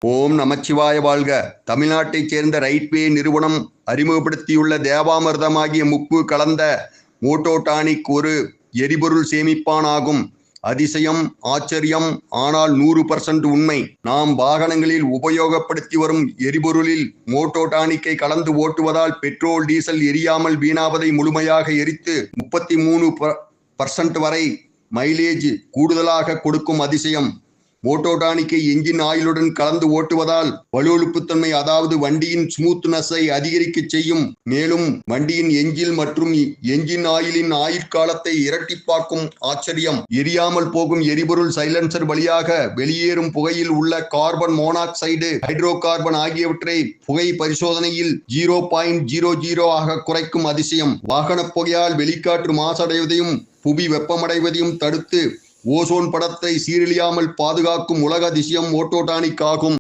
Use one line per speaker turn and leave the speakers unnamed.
ஓம் நமச்சிவாய வாழ்க. தமிழ்நாட்டைச் சேர்ந்த ரைட்வே நிறுவனம் அறிமுகப்படுத்தியுள்ள தேவாமிர்தமாகிய முப்பு கலந்த மோட்டோடானிக் ஒரு எரிபொருள் சேமிப்பான் ஆகும். அதிசயம், ஆச்சரியம், ஆனால் 100% உண்மை. நாம் வாகனங்களில் உபயோகப்படுத்தி வரும் எரிபொருளில் மோட்டோடானிக்கை கலந்து ஓட்டுவதால் பெட்ரோல், டீசல் எரியாமல் வீணாவதை முழுமையாக எரித்து 33% வரை மைலேஜ் கூடுதலாக கொடுக்கும் அதிசயம். மோட்டோடானிக்கை என்ஜின் ஆயிலுடன் கலந்து ஓட்டுவதால் வலுவழுப்புத்தன்மை, அதாவது வண்டியின் ஸ்மூத்னஸை அதிகரிக்க செய்யும். மேலும் வண்டியின் என்ஜின் மற்றும் என்ஜின் ஆயிலின் ஆயுட்காலத்தை இரட்டிப்பாக்கும். ஆச்சரியம், எரியாமல் போகும் எரிபொருள் சைலன்சர் வழியாக வெளியேறும் புகையில் உள்ள கார்பன் மோனாக்சைடு, ஹைட்ரோ கார்பன் ஆகியவற்றை புகை பரிசோதனையில் 0.00 ஆக குறைக்கும் அதிசயம். வாகன புகையால் வெளிக்காற்று மாசடைவதையும் புவி வெப்பமடைவதையும் தடுத்து ஓசோன் படத்தை சீரழியாமல் பாதுகாக்கும் உலக அதிசயம் மோட்டோடானிக் ஆகும்.